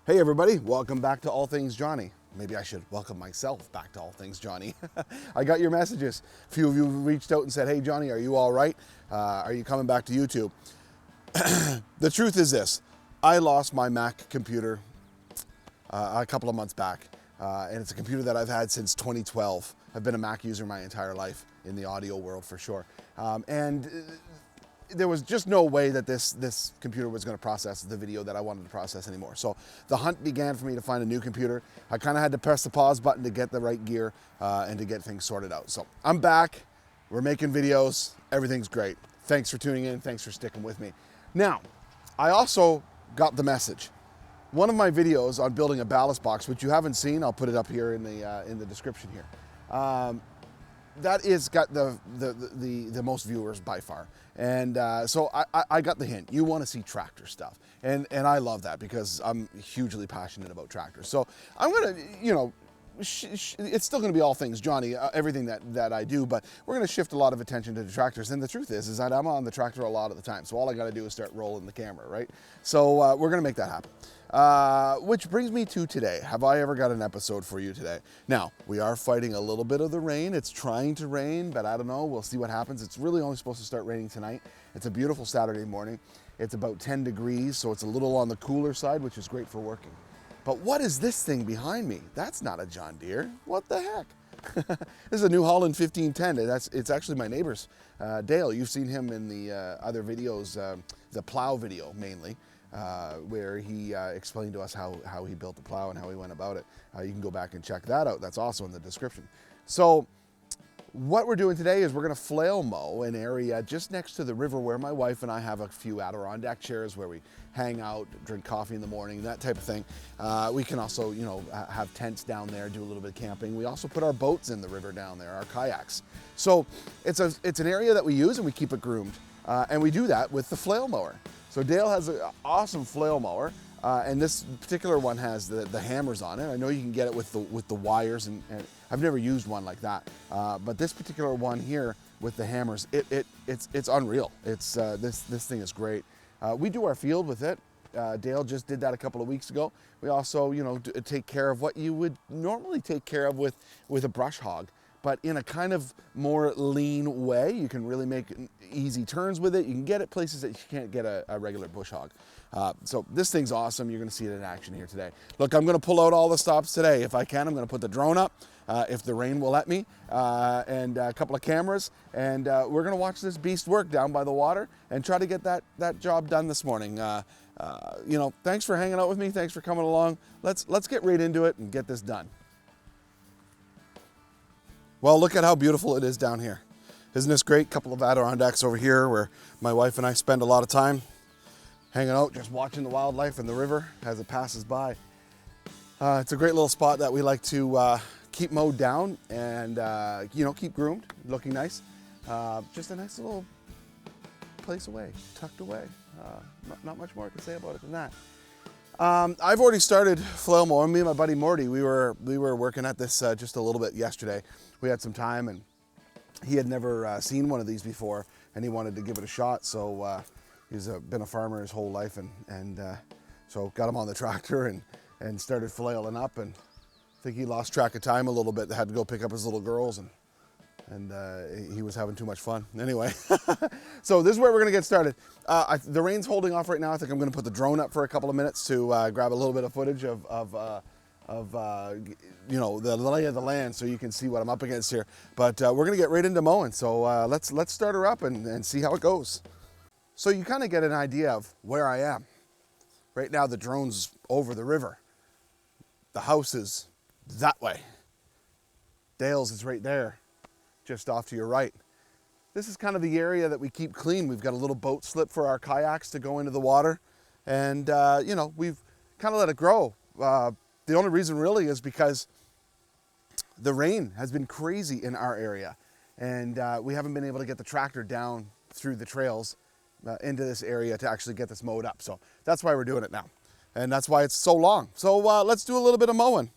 Hey everybody, welcome back to All Things Johnny. Maybe I should welcome myself back to All Things Johnny. I got your messages. A few of you reached out and said, hey Johnny, are you all right? Are you coming back to YouTube? The truth is this, I lost my Mac computer a couple of months back. And it's a computer that I've had since 2012. I've been a Mac user my entire life in the audio world for sure. There was just no way that this computer was going to process the video that I wanted to process anymore. So the hunt began for me to find a new computer. I kind of had to press the pause button to get the right gear and to get things sorted out. So I'm back. We're making videos. Everything's great. Thanks for tuning in. Thanks for sticking with me. Now, I also got the message. One of my videos on building a ballast box, which you haven't seen, I'll put it up here in the description here. That is got the most viewers by far, and so I got the hint. You want to see tractor stuff, and I love that because I'm hugely passionate about tractors. So I'm gonna, it's still gonna be all things Johnny, everything that I do, but we're gonna shift a lot of attention to the tractors. And the truth is that I'm on the tractor a lot of the time. So all I got to do is start rolling the camera, right? So we're gonna make that happen. Which brings me to today. Have I ever got an episode for you today? Now, we are fighting a little bit of the rain. It's trying to rain, but I don't know. We'll see what happens. It's really only supposed to start raining tonight. It's a beautiful Saturday morning. It's about 10 degrees, so it's a little on the cooler side, which is great for working. But what is this thing behind me? That's not a John Deere. What the heck? This is a New Holland 1510. It's actually my neighbor's, Dale. You've seen him in the other videos, the plow video mainly. Where he explained to us how he built the plow and how he went about it. You can go back and check that out. That's also in the description. So what we're doing today is we're going to flail mow an area just next to the river where my wife and I have a few Adirondack chairs where we hang out, drink coffee in the morning, that type of thing. We can also, have tents down there, do a little bit of camping. We also put our boats in the river down there, our kayaks. So it's an area that we use and we keep it groomed. And we do that with the flail mower. So Dale has an awesome flail mower, and this particular one has the hammers on it. I know you can get it with the wires, and I've never used one like that. But this particular one here with the hammers, it's unreal. It's this thing is great. We do our field with it. Dale just did that a couple of weeks ago. We also, take care of what you would normally take care of with a brush hog, but in a kind of more lean way. You can really make easy turns with it. You can get it places that you can't get a regular bush hog. So this thing's awesome. You're gonna see it in action here today. Look, I'm gonna pull out all the stops today. If I can, I'm gonna put the drone up, if the rain will let me, and a couple of cameras, and we're gonna watch this beast work down by the water and try to get that job done this morning. Thanks for hanging out with me. Thanks for coming along. Let's get right into it and get this done. Well, look at how beautiful it is down here. Isn't this great? Couple of Adirondacks over here where my wife and I spend a lot of time hanging out, just watching the wildlife and the river as it passes by. It's a great little spot that we like to keep mowed down and, keep groomed, looking nice. Just a nice little place away, tucked away. Not much more I can say about it than that. I've already started flail mowing. Me and my buddy Morty, we were working at this just a little bit yesterday. We had some time, and he had never seen one of these before, and he wanted to give it a shot. So he's been a farmer his whole life, and so got him on the tractor and started flailing up. And I think he lost track of time a little bit. Had to go pick up his little girls, and he was having too much fun. Anyway, so this is where we're gonna get started. The rain's holding off right now. I think I'm gonna put the drone up for a couple of minutes to grab a little bit of footage of the lay of the land so you can see what I'm up against here. But we're gonna get right into mowing. So let's start her up and see how it goes. So you kind of get an idea of where I am. Right now the drone's over the river. The house is that way. Dale's is right there, just off to your right. This is kind of the area that we keep clean. We've got a little boat slip for our kayaks to go into the water. And, we've kind of let it grow. The only reason really is because the rain has been crazy in our area. And we haven't been able to get the tractor down through the trails into this area to actually get this mowed up. So that's why we're doing it now. And that's why it's so long. So let's do a little bit of mowing.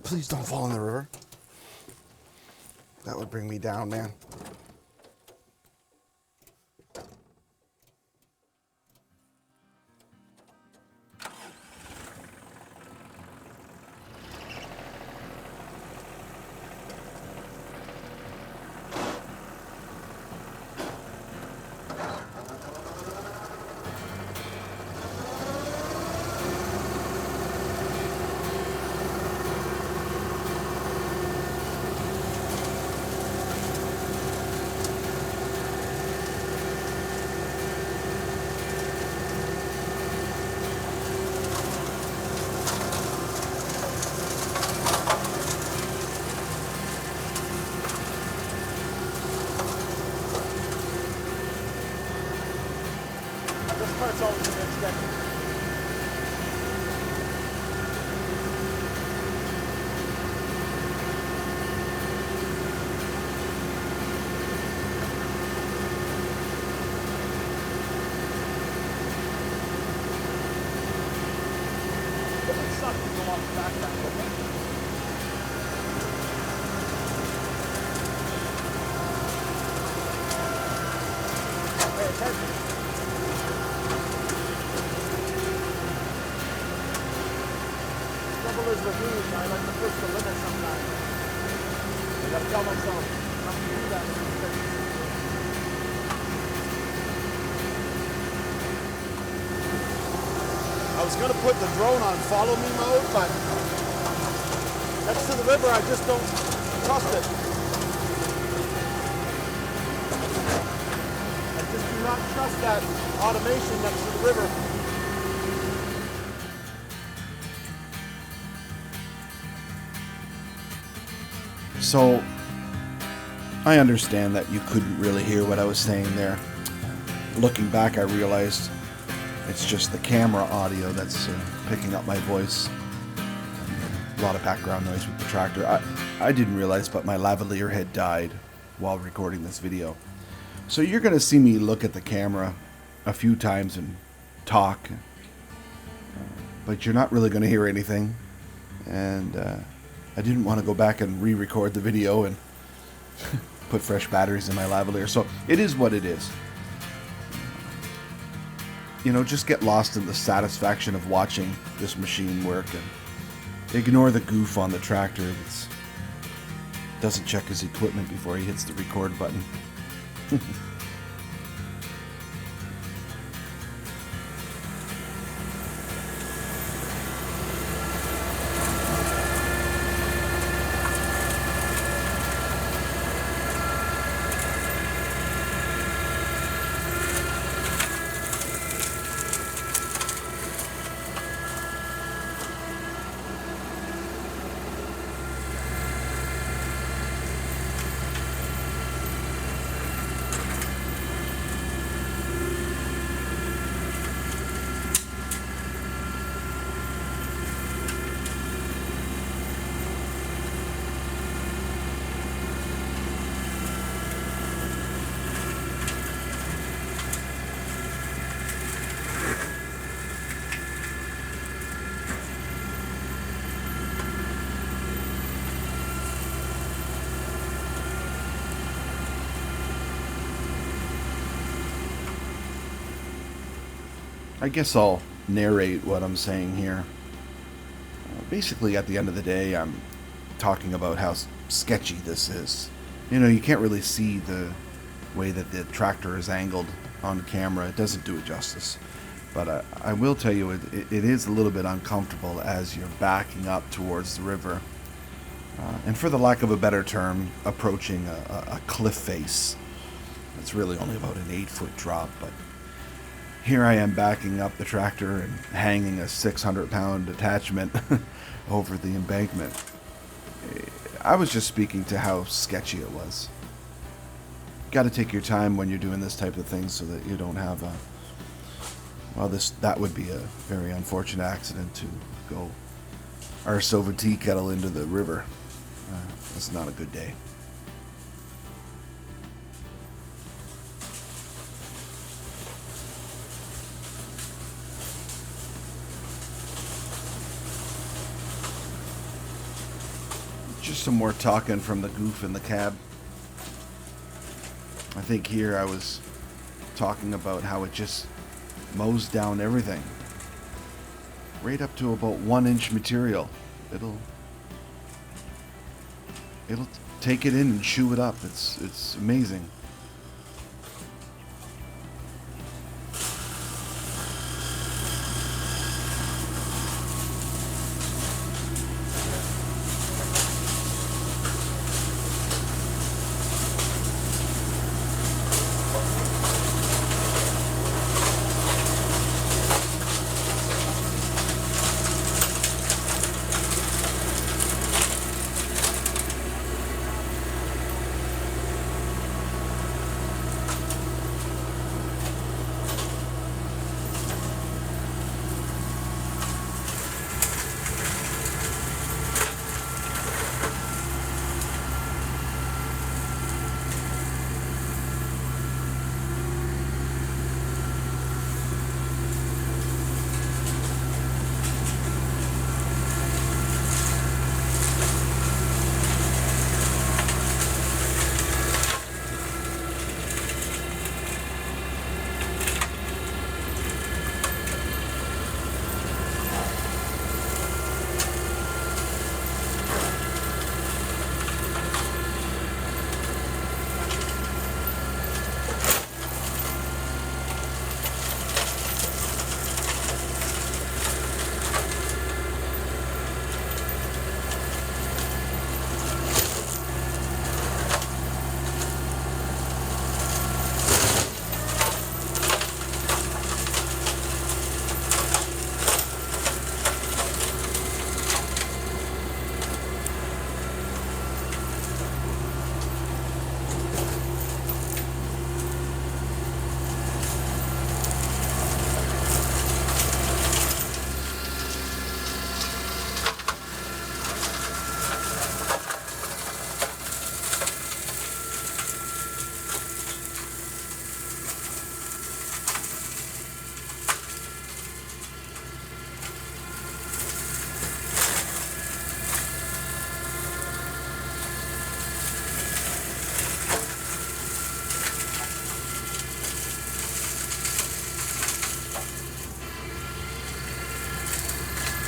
Please don't fall in the river. That would bring me down, man. part's always a bit sketchy. It would suck to go off the background, okay? Pay attention. Trouble is with me, I like to push the limit sometimes. I gotta tell myself not to do that in these things. I was gonna put the drone on follow me mode, but next to the river I just don't trust it. I just do not trust that automation next to the river. So, I understand that you couldn't really hear what I was saying there. Looking back, I realized it's just the camera audio that's picking up my voice. A lot of background noise with the tractor. I didn't realize, but my lavalier had died while recording this video. So you're going to see me look at the camera a few times and talk, but you're not really going to hear anything. And I didn't want to go back and re-record the video and put fresh batteries in my lavalier. So it is what it is. You know, just get lost in the satisfaction of watching this machine work and ignore the goof on the tractor that doesn't check his equipment before he hits the record button. I guess I'll narrate what I'm saying here. Basically, at the end of the day, I'm talking about how sketchy this is. You know, you can't really see the way that the tractor is angled on camera. It doesn't do it justice. But I will tell you, it is a little bit uncomfortable as you're backing up towards the river. And for the lack of a better term, approaching a cliff face. It's really only about an 8-foot drop, but here I am backing up the tractor and hanging a 600-pound attachment over the embankment. I was just speaking to how sketchy it was. Got to take your time when you're doing this type of thing so that you don't have a... Well, that would be a very unfortunate accident to go arse over tea kettle into the river. That's not a good day. Just some more talking from the goof in the cab. I think here I was talking about how it just mows down everything. Right up to about 1-inch material. It'll take it in and chew it up. It's amazing.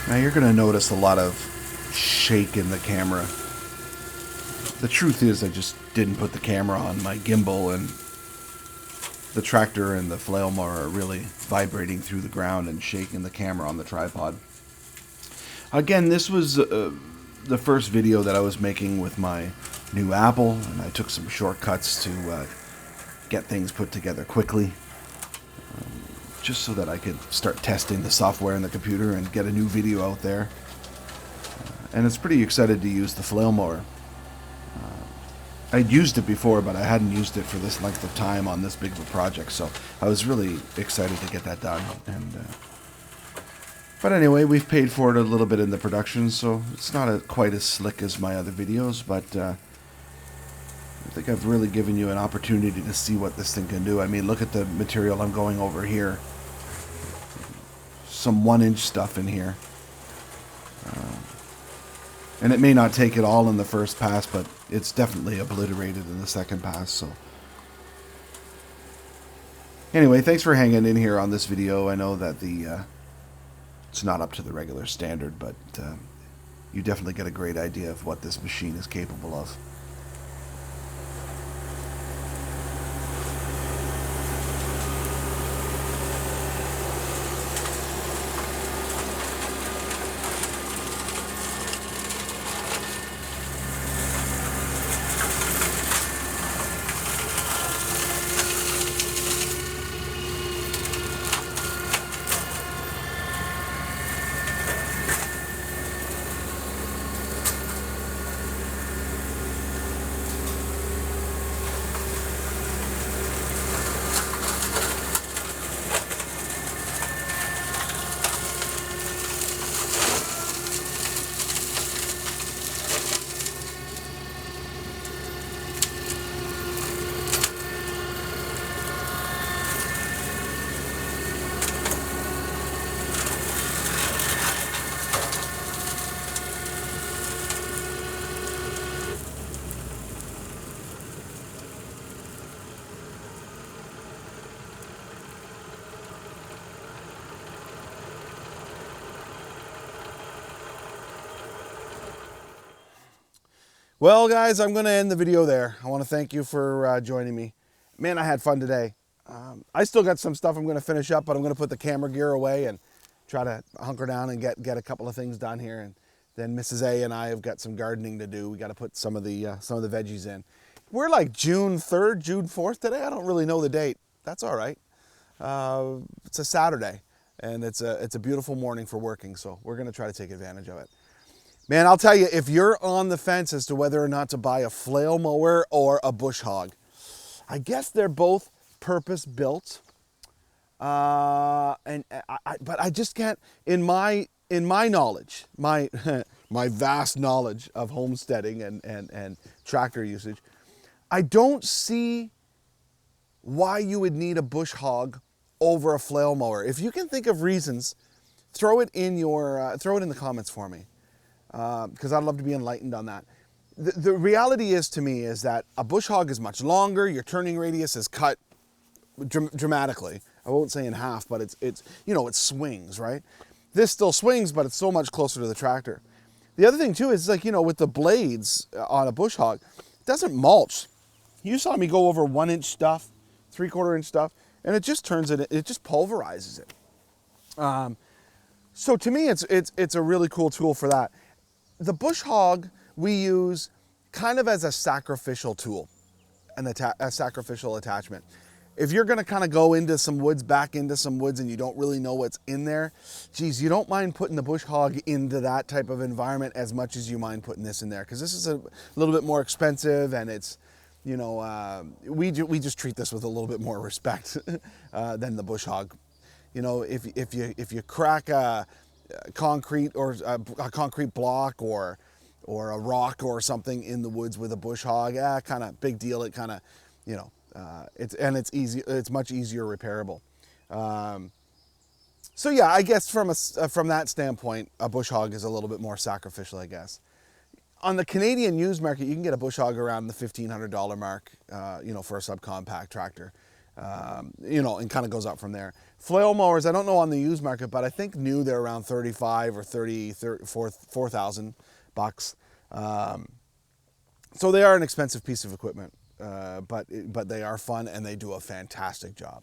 Now you're going to notice a lot of shake in the camera. The truth is I just didn't put the camera on my gimbal, and the tractor and the flail mower are really vibrating through the ground and shaking the camera on the tripod. Again, this was the first video that I was making with my new Apple, and I took some shortcuts to get things put together quickly, just so that I could start testing the software in the computer and get a new video out there. And it's pretty excited to use the flail mower. I'd used it before, but I hadn't used it for this length of time on this big of a project, so I was really excited to get that done. But anyway, we've paid for it a little bit in the production, so it's not quite as slick as my other videos, but I think I've really given you an opportunity to see what this thing can do. I mean, look at the material I'm going over here. Some 1-inch stuff in here. And it may not take it all in the first pass, but it's definitely obliterated in the second pass. So anyway, thanks for hanging in here on this video. I know that it's not up to the regular standard, but you definitely get a great idea of what this machine is capable of. Well, guys, I'm going to end the video there. I want to thank you for joining me. Man, I had fun today. I still got some stuff I'm going to finish up, but I'm going to put the camera gear away and try to hunker down and get a couple of things done here. And then Mrs. A and I have got some gardening to do. We got to put some of the veggies in. We're like June 3rd, June 4th today. I don't really know the date. That's all right. It's a Saturday, and it's a beautiful morning for working, so we're going to try to take advantage of it. Man, I'll tell you, if you're on the fence as to whether or not to buy a flail mower or a bush hog, I guess they're both purpose-built. But I just can't, in my knowledge, my my vast knowledge of homesteading and tractor usage, I don't see why you would need a bush hog over a flail mower. If you can think of reasons, throw it in the comments for me. Because I'd love to be enlightened on that. The reality is to me is that a bush hog is much longer. Your turning radius is cut dramatically. I won't say in half, but it's you know, it swings, right? This still swings, but it's so much closer to the tractor. The other thing too is, like, you know, with the blades on a bush hog, it doesn't mulch. You saw me go over 1-inch stuff, 3/4 inch stuff, and it just turns it just pulverizes it. So to me, it's a really cool tool for that. The bush hog we use kind of as a sacrificial tool, a sacrificial attachment. If you're gonna kind of go into some woods, back into some woods, and you don't really know what's in there, geez, you don't mind putting the bush hog into that type of environment as much as you mind putting this in there, because this is a little bit more expensive, and it's, you know, we just treat this with a little bit more respect than the bush hog. You know, if you crack a concrete or a concrete block or a rock or something in the woods with a bush hog, kind of big deal. It kind of, you know, it's easy. It's much easier repairable. So yeah, I guess from that standpoint, a bush hog is a little bit more sacrificial, I guess. On the Canadian used market, you can get a bush hog around the $1,500 mark, you know, for a subcompact tractor. you know, and kind of goes up from there. Flail mowers, I don't know on the used market, but I think new they're around 35 or 4,000 bucks. So they are an expensive piece of equipment, but they are fun and they do a fantastic job.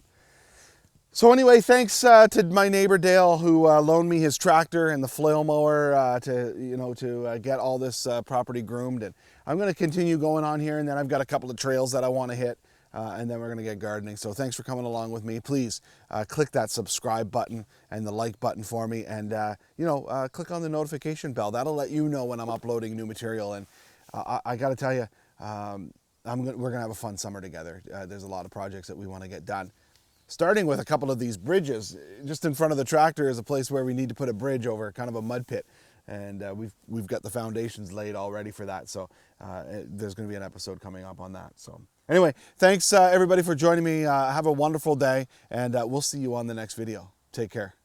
So anyway, thanks to my neighbor Dale, who loaned me his tractor and the flail mower to get all this property groomed. And I'm going to continue going on here, and then I've got a couple of trails that I want to hit, and then we're going to get gardening. So thanks for coming along with me. Please click that subscribe button and the like button for me, and click on the notification bell. That'll let you know when I'm uploading new material. And I got to tell you, we're going to have a fun summer together. There's a lot of projects that we want to get done. Starting with a couple of these bridges. Just in front of the tractor is a place where we need to put a bridge over kind of a mud pit, and we've got the foundations laid already for that. So there's going to be an episode coming up on that. So anyway, thanks everybody for joining me. Have a wonderful day, and we'll see you on the next video. Take care.